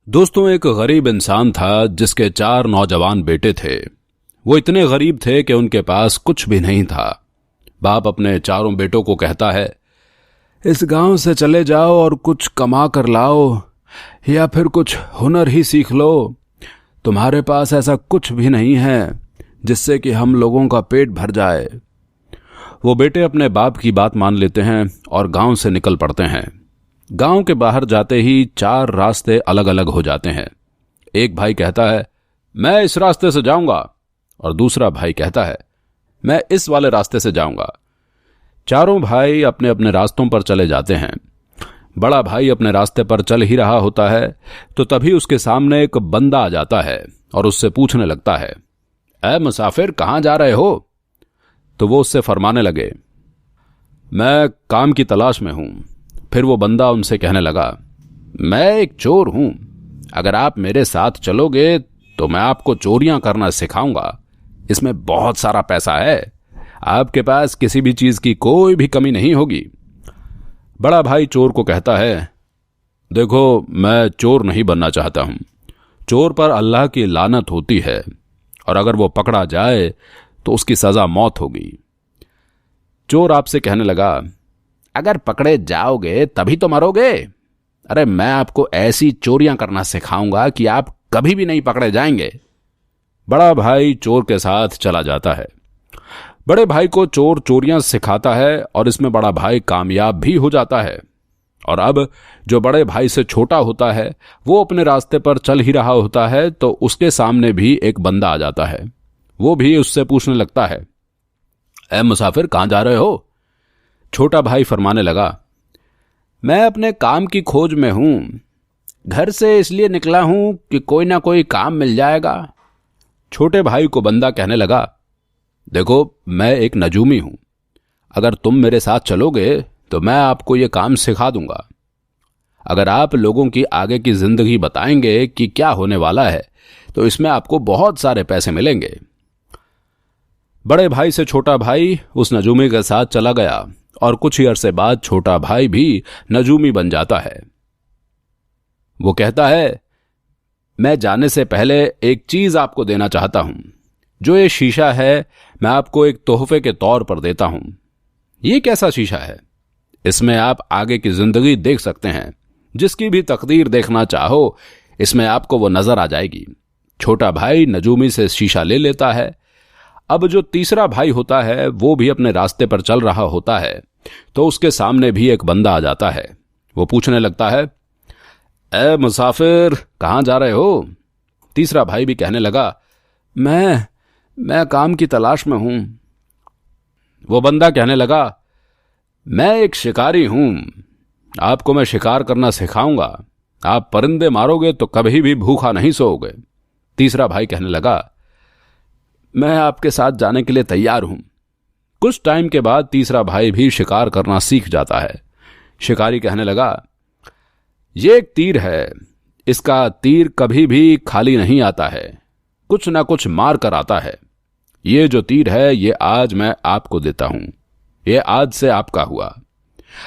दोस्तों, एक गरीब इंसान था जिसके 4 नौजवान बेटे थे। वो इतने गरीब थे कि उनके पास कुछ भी नहीं था। बाप अपने चारों बेटों को कहता है, इस गांव से चले जाओ और कुछ कमा कर लाओ या फिर कुछ हुनर ही सीख लो। तुम्हारे पास ऐसा कुछ भी नहीं है जिससे कि हम लोगों का पेट भर जाए। वो बेटे अपने बाप की बात मान लेते हैं और गांव से निकल पड़ते हैं। गांव के बाहर जाते ही 4 रास्ते अलग अलग हो जाते हैं। एक भाई कहता है, मैं इस रास्ते से जाऊंगा, और दूसरा भाई कहता है, मैं इस वाले रास्ते से जाऊंगा। चारों भाई अपने अपने रास्तों पर चले जाते हैं। बड़ा भाई अपने रास्ते पर चल ही रहा होता है तो तभी उसके सामने एक बंदा आ जाता है और उससे पूछने लगता है, ऐ मुसाफिर, कहां जा रहे हो? तो वो उससे फरमाने लगे, मैं काम की तलाश में हूं। फिर वो बंदा उनसे कहने लगा, मैं एक चोर हूं। अगर आप मेरे साथ चलोगे तो मैं आपको चोरियां करना सिखाऊंगा। इसमें बहुत सारा पैसा है। आपके पास किसी भी चीज की कोई भी कमी नहीं होगी। बड़ा भाई चोर को कहता है, देखो, मैं चोर नहीं बनना चाहता हूं। चोर पर अल्लाह की लानत होती है और अगर वो पकड़ा जाए तो उसकी सजा मौत होगी। चोर आपसे कहने लगा, अगर पकड़े जाओगे तभी तो मरोगे। अरे मैं आपको ऐसी चोरियां करना सिखाऊंगा कि आप कभी भी नहीं पकड़े जाएंगे। बड़ा भाई चोर के साथ चला जाता है। बड़े भाई को चोर चोरियां सिखाता है और इसमें बड़ा भाई कामयाब भी हो जाता है। और अब जो बड़े भाई से छोटा होता है वो अपने रास्ते पर चल ही रहा होता है तो उसके सामने भी एक बंदा आ जाता है। वो भी उससे पूछने लगता है, ऐ मुसाफिर, कहां जा रहे हो? छोटा भाई फरमाने लगा, मैं अपने काम की खोज में हूं। घर से इसलिए निकला हूं कि कोई ना कोई काम मिल जाएगा। छोटे भाई को बंदा कहने लगा, देखो, मैं एक नजूमी हूं। अगर तुम मेरे साथ चलोगे तो मैं आपको यह काम सिखा दूंगा। अगर आप लोगों की आगे की जिंदगी बताएंगे कि क्या होने वाला है तो इसमें आपको बहुत सारे पैसे मिलेंगे। बड़े भाई से छोटा भाई उस नजूमी के साथ चला गया और कुछ ही अरसे बाद छोटा भाई भी नजूमी बन जाता है। वो कहता है, मैं जाने से पहले एक चीज आपको देना चाहता हूं। जो ये शीशा है मैं आपको एक तोहफे के तौर पर देता हूं। ये कैसा शीशा है? इसमें आप आगे की जिंदगी देख सकते हैं। जिसकी भी तकदीर देखना चाहो इसमें आपको वो नजर आ जाएगी। छोटा भाई नजूमी से शीशा ले लेता है। अब जो तीसरा भाई होता है वो भी अपने रास्ते पर चल रहा होता है तो उसके सामने भी एक बंदा आ जाता है। वो पूछने लगता है, ऐ मुसाफिर, कहां जा रहे हो? तीसरा भाई भी कहने लगा, मैं काम की तलाश में हूं। वो बंदा कहने लगा, मैं एक शिकारी हूं। आपको मैं शिकार करना सिखाऊंगा। आप परिंदे मारोगे तो कभी भी भूखा नहीं सोओगे। तीसरा भाई कहने लगा, मैं आपके साथ जाने के लिए तैयार हूं। कुछ टाइम के बाद तीसरा भाई भी शिकार करना सीख जाता है। शिकारी कहने लगा, ये एक तीर है। इसका तीर कभी भी खाली नहीं आता है, कुछ ना कुछ मार कर आता है। ये जो तीर है ये आज मैं आपको देता हूं। ये आज से आपका हुआ।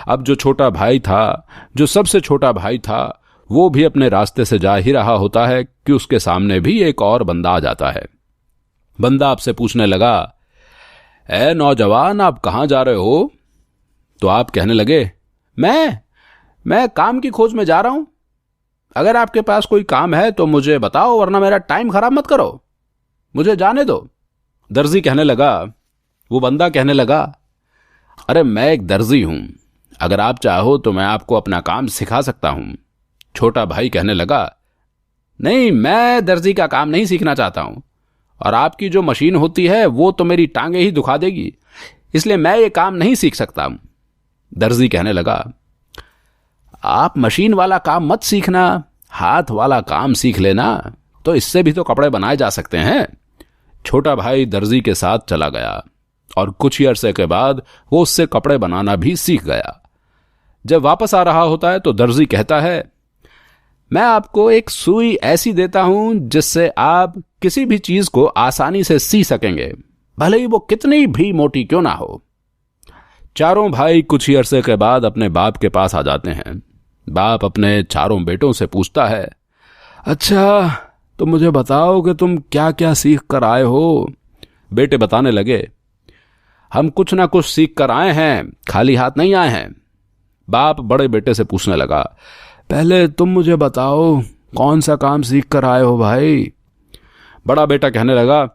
अब जो छोटा भाई था, जो सबसे छोटा भाई था, वो भी अपने रास्ते से जा ही रहा होता है कि उसके सामने भी एक और बंदा आ जाता है। बंदा आपसे पूछने लगा, ऐ नौजवान, आप कहां जा रहे हो? तो आप कहने लगे, मैं काम की खोज में जा रहा हूं। अगर आपके पास कोई काम है तो मुझे बताओ, वरना मेरा टाइम खराब मत करो, मुझे जाने दो। दर्जी कहने लगा, वो बंदा कहने लगा, अरे मैं एक दर्जी हूं। अगर आप चाहो तो मैं आपको अपना काम सिखा सकता हूं। छोटा भाई कहने लगा, नहीं, मैं दर्जी का काम नहीं सीखना चाहता हूं और आपकी जो मशीन होती है वो तो मेरी टांगे ही दुखा देगी, इसलिए मैं ये काम नहीं सीख सकता। दर्जी कहने लगा, आप मशीन वाला काम मत सीखना, हाथ वाला काम सीख लेना, तो इससे भी तो कपड़े बनाए जा सकते हैं। छोटा भाई दर्जी के साथ चला गया और कुछ ही अरसे के बाद वो उससे कपड़े बनाना भी सीख गया। जब वापस आ रहा होता है तो दर्जी कहता है, मैं आपको एक सुई ऐसी देता हूं जिससे आप किसी भी चीज को आसानी से सी सकेंगे, भले ही वो कितनी भी मोटी क्यों ना हो। चारों भाई कुछ ही अरसे के बाद अपने बाप के पास आ जाते हैं। बाप अपने चारों बेटों से पूछता है, अच्छा, तो मुझे बताओ कि तुम क्या क्या सीख कर आए हो। बेटे बताने लगे, हम कुछ ना कुछ सीख कर आए हैं, खाली हाथ नहीं आए हैं। बाप बड़े बेटे से पूछने लगा, पहले तुम मुझे बताओ कौन सा काम सीख कर आए हो भाई। बड़ा बेटा कहने लगा,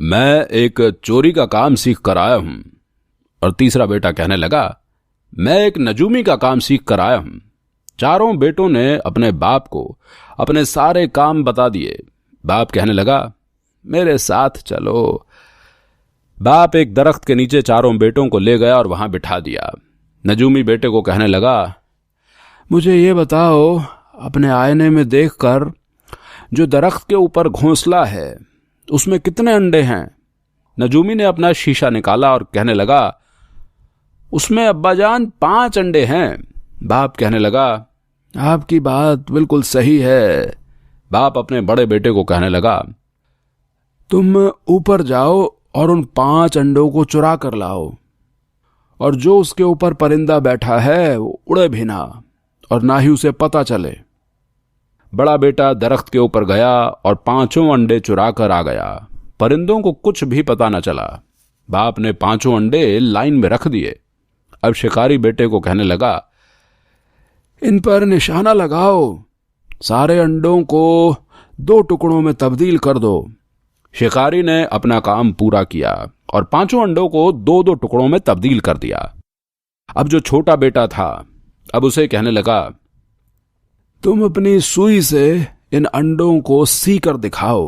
मैं एक चोरी का काम सीख कर आया हूं। और तीसरा बेटा कहने लगा, मैं एक नजूमी का काम सीख कर आया हूं। चारों बेटों ने अपने बाप को अपने सारे काम बता दिए। बाप कहने लगा, मेरे साथ चलो। बाप एक दरख्त के नीचे चारों बेटों को ले गया और वहां बिठा दिया। नजूमी बेटे को कहने लगा, मुझे ये बताओ, अपने आईने में देखकर जो दरख्त के ऊपर घोंसला है उसमें कितने अंडे हैं। नजूमी ने अपना शीशा निकाला और कहने लगा, उसमें अब्बाजान 5 अंडे हैं। बाप कहने लगा, आपकी बात बिल्कुल सही है। बाप अपने बड़े बेटे को कहने लगा, तुम ऊपर जाओ और उन 5 अंडों को चुरा कर लाओ, और जो उसके ऊपर परिंदा बैठा है वो उड़े भी ना, और ना ही उसे पता चले। बड़ा बेटा दरख्त के ऊपर गया और 5 अंडे चुरा कर आ गया। परिंदों को कुछ भी पता न चला। बाप ने 5 अंडे लाइन में रख दिए। अब शिकारी बेटे को कहने लगा, इन पर निशाना लगाओ, सारे अंडों को 2 टुकड़ों में तब्दील कर दो। शिकारी ने अपना काम पूरा किया और 5 अंडों को 2-2 टुकड़ों में तब्दील कर दिया। अब जो छोटा बेटा था, अब उसे कहने लगा, तुम अपनी सुई से इन अंडों को सी कर दिखाओ।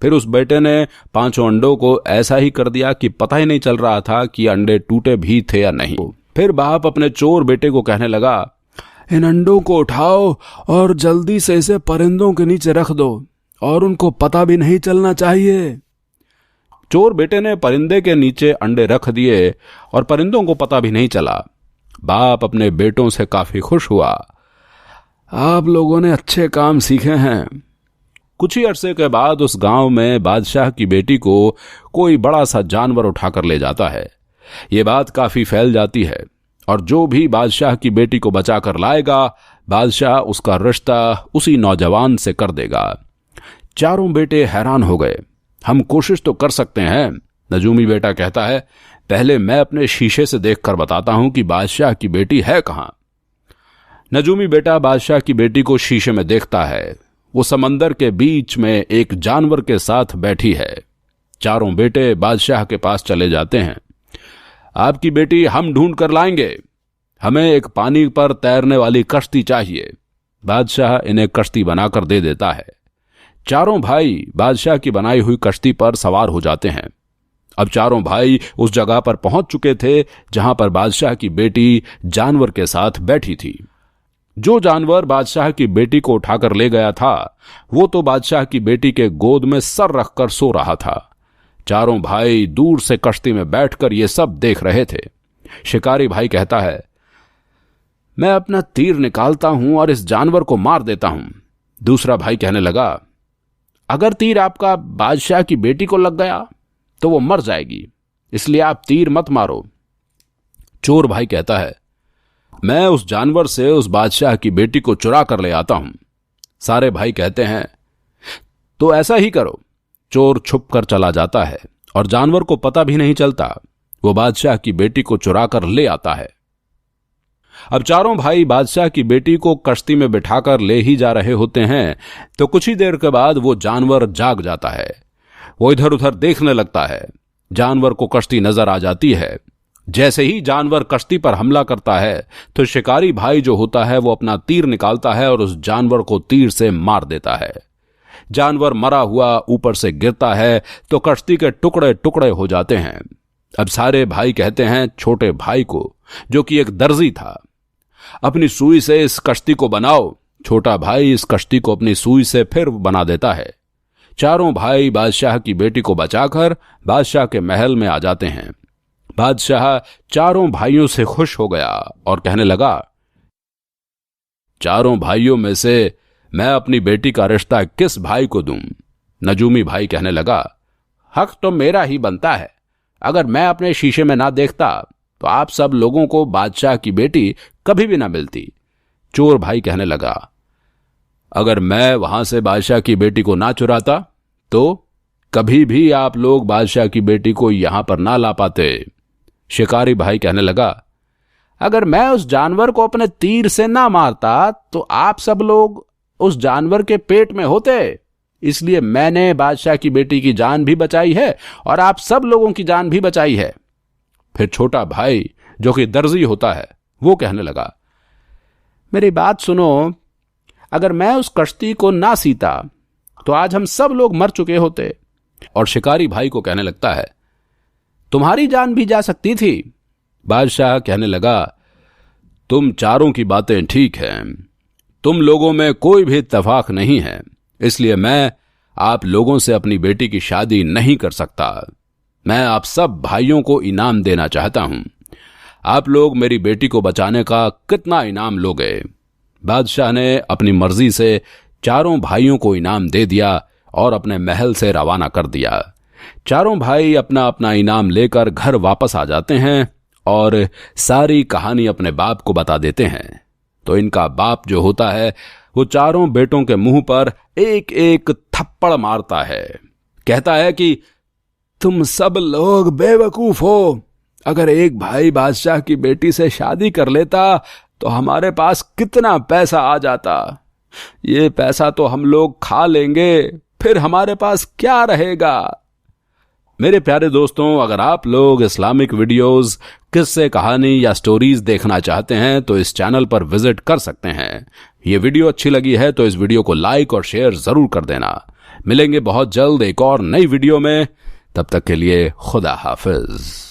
फिर उस बेटे ने 5 अंडों को ऐसा ही कर दिया कि पता ही नहीं चल रहा था कि अंडे टूटे भी थे या नहीं। फिर बाप अपने चोर बेटे को कहने लगा, इन अंडों को उठाओ और जल्दी से इसे परिंदों के नीचे रख दो, और उनको पता भी नहीं चलना चाहिए। चोर बेटे ने परिंदे के नीचे अंडे रख दिए और परिंदों को पता भी नहीं चला। बाप अपने बेटों से काफी खुश हुआ। आप लोगों ने अच्छे काम सीखे हैं। कुछ ही अरसे के बाद उस गांव में बादशाह की बेटी को कोई बड़ा सा जानवर उठाकर ले जाता है। ये बात काफी फैल जाती है, और जो भी बादशाह की बेटी को बचाकर लाएगा, बादशाह उसका रिश्ता उसी नौजवान से कर देगा। चारों बेटे हैरान हो गए। हम कोशिश तो कर सकते हैं। नजूमी बेटा कहता है, पहले मैं अपने शीशे से देखकर बताता हूं कि बादशाह की बेटी है कहां। नजूमी बेटा बादशाह की बेटी को शीशे में देखता है। वो समंदर के बीच में एक जानवर के साथ बैठी है। चारों बेटे बादशाह के पास चले जाते हैं। आपकी बेटी हम ढूंढ कर लाएंगे, हमें एक पानी पर तैरने वाली कश्ती चाहिए। बादशाह इन्हें कश्ती बनाकर दे देता है। चारों भाई बादशाह की बनाई हुई कश्ती पर सवार हो जाते हैं। अब चारों भाई उस जगह पर पहुंच चुके थे जहां पर बादशाह की बेटी जानवर के साथ बैठी थी। जो जानवर बादशाह की बेटी को उठाकर ले गया था, वो तो बादशाह की बेटी के गोद में सर रखकर सो रहा था। चारों भाई दूर से कश्ती में बैठकर ये सब देख रहे थे। शिकारी भाई कहता है, मैं अपना तीर निकालता हूं और इस जानवर को मार देता हूं। दूसरा भाई कहने लगा, अगर तीर आपका बादशाह की बेटी को लग गया तो वो मर जाएगी, इसलिए आप तीर मत मारो। चोर भाई कहता है, मैं उस जानवर से उस बादशाह की बेटी को चुरा कर ले आता हूं। सारे भाई कहते हैं, तो ऐसा ही करो। चोर छुप कर चला जाता है और जानवर को पता भी नहीं चलता। वो बादशाह की बेटी को चुरा कर ले आता है। अब चारों भाई बादशाह की बेटी को कश्ती में बिठाकर ले ही जा रहे होते हैं, तो कुछ ही देर के बाद वो जानवर जाग जाता है। वो इधर उधर देखने लगता है। जानवर को कश्ती नजर आ जाती है। जैसे ही जानवर कश्ती पर हमला करता है, तो शिकारी भाई जो होता है वो अपना तीर निकालता है और उस जानवर को तीर से मार देता है। जानवर मरा हुआ ऊपर से गिरता है तो कश्ती के टुकड़े टुकड़े हो जाते हैं। अब सारे भाई कहते हैं छोटे भाई को, जो कि एक दर्जी था, अपनी सुई से इस कश्ती को बनाओ। छोटा भाई इस कश्ती को अपनी सुई से फिर बना देता है। चारों भाई बादशाह की बेटी को बचाकर बादशाह के महल में आ जाते हैं। बादशाह चारों भाइयों से खुश हो गया और कहने लगा, चारों भाइयों में से मैं अपनी बेटी का रिश्ता किस भाई को दूं? नजूमी भाई कहने लगा, हक तो मेरा ही बनता है। अगर मैं अपने शीशे में ना देखता तो आप सब लोगों को बादशाह की बेटी कभी भी ना मिलती। चोर भाई कहने लगा, अगर मैं वहां से बादशाह की बेटी को ना चुराता तो कभी भी आप लोग बादशाह की बेटी को यहां पर ना ला पाते। शिकारी भाई कहने लगा, अगर मैं उस जानवर को अपने तीर से ना मारता तो आप सब लोग उस जानवर के पेट में होते, इसलिए मैंने बादशाह की बेटी की जान भी बचाई है और आप सब लोगों की जान भी बचाई है। फिर छोटा भाई जो कि दर्जी होता है वो कहने लगा, मेरी बात सुनो, अगर मैं उस कश्ती को ना सीता तो आज हम सब लोग मर चुके होते। और शिकारी भाई को कहने लगता है, तुम्हारी जान भी जा सकती थी। बादशाह कहने लगा, तुम चारों की बातें ठीक हैं, तुम लोगों में कोई भी इत्तेफाक नहीं है, इसलिए मैं आप लोगों से अपनी बेटी की शादी नहीं कर सकता। मैं आप सब भाइयों को इनाम देना चाहता हूं। आप लोग मेरी बेटी को बचाने का कितना इनाम लोगे? बादशाह ने अपनी मर्जी से चारों भाइयों को इनाम दे दिया और अपने महल से रवाना कर दिया। चारों भाई अपना अपना इनाम लेकर घर वापस आ जाते हैं और सारी कहानी अपने बाप को बता देते हैं। तो इनका बाप जो होता है वो चारों बेटों के मुंह पर एक एक थप्पड़ मारता है। कहता है कि तुम सब लोग बेवकूफ हो। अगर एक भाई बादशाह की बेटी से शादी कर लेता तो हमारे पास कितना पैसा आ जाता। ये पैसा तो हम लोग खा लेंगे, फिर हमारे पास क्या रहेगा। मेरे प्यारे दोस्तों, अगर आप लोग इस्लामिक वीडियोस, किस्से, कहानी या स्टोरीज देखना चाहते हैं तो इस चैनल पर विजिट कर सकते हैं। ये वीडियो अच्छी लगी है तो इस वीडियो को लाइक और शेयर जरूर कर देना। मिलेंगे बहुत जल्द एक और नई वीडियो में, तब तक के लिए खुदा हाफिज।